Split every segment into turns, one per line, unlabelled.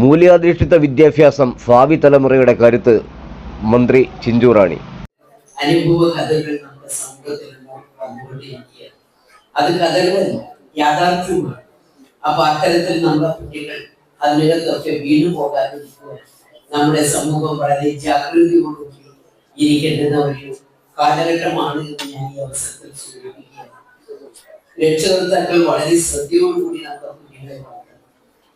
മൂല്യാധിഷ്ഠിത വിദ്യാഭ്യാസം ഭാവി തലമുറയുടെ കരുത്ത്. മന്ത്രി ചിഞ്ചു റാണി.
അനുഭവ കഥകൾ നമ്മുടെ സമൂഹത്തിൽ വന്നുകൊണ്ടിരിക്കുകയാണ്. അത് കഥകളല്ല, യാഥാർത്ഥ്യമാണ്. അപ്പൊ അത്തരത്തിൽ നമ്മുടെ കുട്ടികൾ അതിനകത്തൊക്കെ വീണു പോകാതിരിക്കുക, നമ്മുടെ സമൂഹം വളരെ ജാഗ്രതയോടുകൂടി ഇരിക്കേണ്ടുന്ന ഒരു കാലഘട്ടമാണ് എന്ന് ഞാൻ ഈ അവസരത്തിൽ സൂചിപ്പിക്കുകയാണ്. രക്ഷകർത്താക്കൾ വളരെ ശ്രദ്ധയോടുകൂടി നമ്മുടെ കുഞ്ഞുങ്ങളെ വളർത്തണം.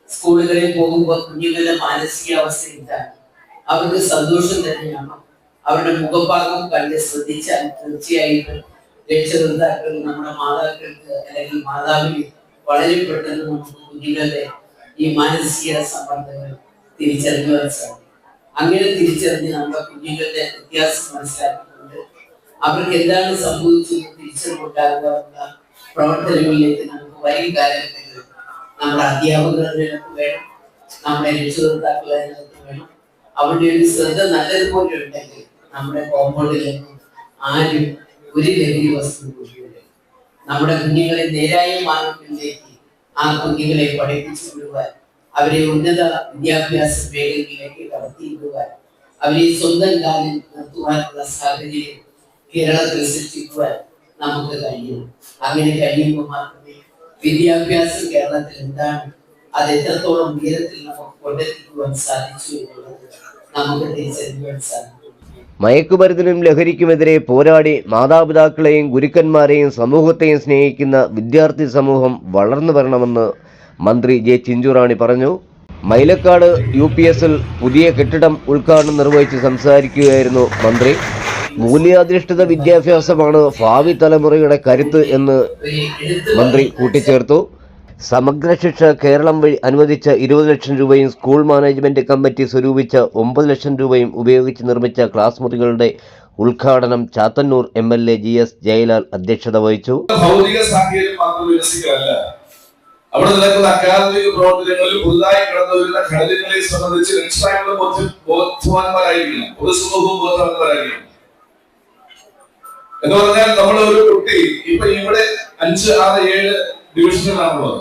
സ്കൂളുകളിൽ പോകുമ്പോൾ കുഞ്ഞുങ്ങളുടെ മാനസികാവസ്ഥ എന്താണ്, അവർക്ക് സന്തോഷം തന്നെയാണോ, അവരുടെ മുഖഭാഗം കണ്ട് ശ്രദ്ധിച്ചാൽ തീർച്ചയായിട്ടും രക്ഷകർത്താക്കൾ നമ്മുടെ മാതാക്കൾക്ക് അല്ലെങ്കിൽ മാതാവിന് വളരെ പെട്ടെന്ന് നമുക്ക് കുഞ്ഞുങ്ങളുടെ ഈ മാനസിക സമ്മർദ്ദങ്ങൾ തിരിച്ചറിയുവാൻ സാധിക്കും. അങ്ങനെ തിരിച്ചറിഞ്ഞ് നമ്മുടെ കുഞ്ഞുങ്ങളുടെ വ്യത്യാസം മനസ്സിലാക്കിക്കൊണ്ട് അവർക്ക് എന്താണ് സംഭവിച്ചത് തിരിച്ചറിവുണ്ടാകാനുള്ള പ്രവർത്തനങ്ങളിലേക്ക് നമുക്ക് വരും കാലഘട്ടങ്ങളിൽ നമ്മുടെ അധ്യാപകർക്ക് വേണം, നമ്മുടെ രക്ഷകർത്താക്കൾ അതിനകത്ത് വേണം. അവരുടെ ഒരു ശ്രദ്ധ നല്ലതുപോലെ ഉണ്ടെങ്കിൽ നമ്മുടെ കോമ്പൗണ്ടിലേക്ക് ആരും ഒരു ലഹരി വസ്തു കൊണ്ടുവരും. നമ്മുടെ കുഞ്ഞുങ്ങളെ നേരായ മാർഗത്തിലേക്ക് ആ കുഞ്ഞുങ്ങളെ പഠിപ്പിച്ചു വിടുവാൻ, അവരെ ഉന്നത വിദ്യാഭ്യാസ മേഖലയിലേക്ക് കടത്തിയിടുവാൻ, അവരെ സ്വന്തം കാലിൽ നിർത്തുവാനുള്ള സാഹചര്യം കേരളത്തിൽ സൃഷ്ടിക്കുവാൻ നമുക്ക് കഴിയും. അങ്ങനെ കഴിയുമ്പോൾ മാത്രമേ വിദ്യാഭ്യാസം കേരളത്തിൽ എന്താണ്, അത് എത്രത്തോളം ഉയരത്തിൽ നമുക്ക് കൊണ്ടെത്തിക്കുവാൻ സാധിച്ചു എന്നുള്ളത് നമുക്ക് തിരിച്ചറിയുവാൻ സാധിക്കും.
മയക്കുമരുന്നിനും ലഹരിക്കുമെതിരെ പോരാടി മാതാപിതാക്കളെയും ഗുരുക്കന്മാരെയും സമൂഹത്തെയും സ്നേഹിക്കുന്ന വിദ്യാർത്ഥി സമൂഹം വളർന്നു വരണമെന്ന് മന്ത്രി ജെ ചിഞ്ചു റാണി പറഞ്ഞു. മൈലക്കാട് UPSൽ പുതിയ കെട്ടിടം ഉദ്ഘാടനം നിർവഹിച്ച് സംസാരിക്കുകയായിരുന്നു മന്ത്രി. മൂല്യാധിഷ്ഠിത വിദ്യാഭ്യാസമാണ് ഭാവി തലമുറയുടെ കരുത്ത് എന്ന് മന്ത്രി കൂട്ടിച്ചേർത്തു. സമഗ്ര ശിക്ഷ കേരളം വഴി അനുവദിച്ച 20 ലക്ഷം രൂപയും സ്കൂൾ മാനേജ്മെന്റ് കമ്മിറ്റി സ്വരൂപിച്ച 9 ലക്ഷം രൂപയും ഉപയോഗിച്ച് നിർമ്മിച്ച ക്ലാസ് മുറികളുടെ ഉദ്ഘാടനം ചാത്തന്നൂർ MLA GS ജയലാൽ അധ്യക്ഷത വഹിച്ചു.
അവിടെ നടക്കുന്ന അക്കാദമിക പ്രവർത്തനങ്ങളിൽ പുതുതായി കടന്നു വരുന്ന ഘടകങ്ങളെ സംബന്ധിച്ച് രക്ഷിതാക്കളും ബോധവാന്മാരായിരിക്കണം, പൊതുസമൂഹവും ബോധവാന്മാരായിരിക്കണം. എന്ന് പറഞ്ഞാൽ നമ്മൾ ഒരു കുട്ടി ഇപ്പൊ ഇവിടെ 5, 6, 7 ഡിവിഷനുകളാണുള്ളത്.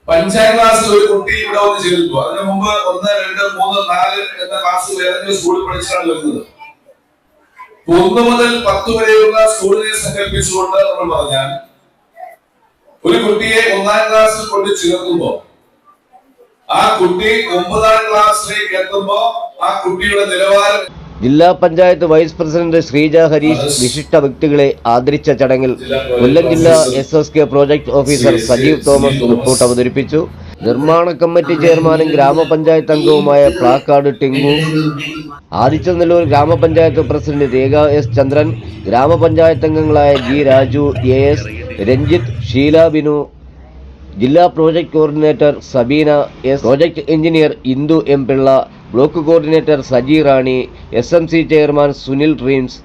5ാം ക്ലാസ്സിൽ ഒരു കുട്ടി ഇവിടെ വന്ന് ചേരുന്നു. അതിനു മുമ്പ് 1, 2, 3, 4 എന്ന ക്ലാസ് ഏതെങ്കിലും സ്കൂളിൽ പഠിച്ചാണ് വരുന്നത്. 1 മുതൽ 10 വരെയുള്ള സ്കൂളിനെ സങ്കല്പിച്ചുകൊണ്ട് നമ്മൾ പറഞ്ഞാൽ ഒരു കുട്ടിയെ 1ാം ക്ലാസ്സിൽ കൊണ്ട് ചേർക്കുമ്പോ ആ കുട്ടി 9ാം ക്ലാസ്സിലേക്ക് എത്തുമ്പോ ആ കുട്ടിയുടെ നിലവാരം.
ജില്ലാ പഞ്ചായത്ത് വൈസ് പ്രസിഡന്റ് ശ്രീജ ഹരീഷ് വിശിഷ്ട വ്യക്തികളെ ആദരിച്ച ചടങ്ങിൽ കൊല്ലം ജില്ലാ SSK project officer Sajeev Thomas report അവതരിപ്പിച്ചു. നിർമ്മാണ കമ്മിറ്റി ചെയർമാനും ഗ്രാമപഞ്ചായത്ത് അംഗവുമായ പ്ലാക്കാട് ടിങ്കു, ആദിച്ചനല്ലൂർ ഗ്രാമപഞ്ചായത്ത് പ്രസിഡന്റ് രേഖ S ചന്ദ്രൻ, ഗ്രാമപഞ്ചായത്ത് അംഗങ്ങളായ G രാജു, AS രഞ്ജിത്ത്, ഷീല ബിനു, ജില്ലാ project coordinator Sabeena S, project engineer Indu M Pillai, block coordinator Saji Rani, SMC chairman Sunil Dreams,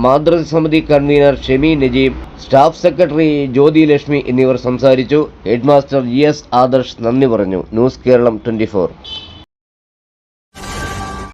മാതൃസമിതി convener Shemi Najeeb, staff secretary Jyothi Lakshmi എന്നിവർ സംസാരിച്ചു. ഹെഡ്മാസ്റ്റർ GS ആദർശ് നന്ദി പറഞ്ഞു. ന്യൂസ് കേരളം 24.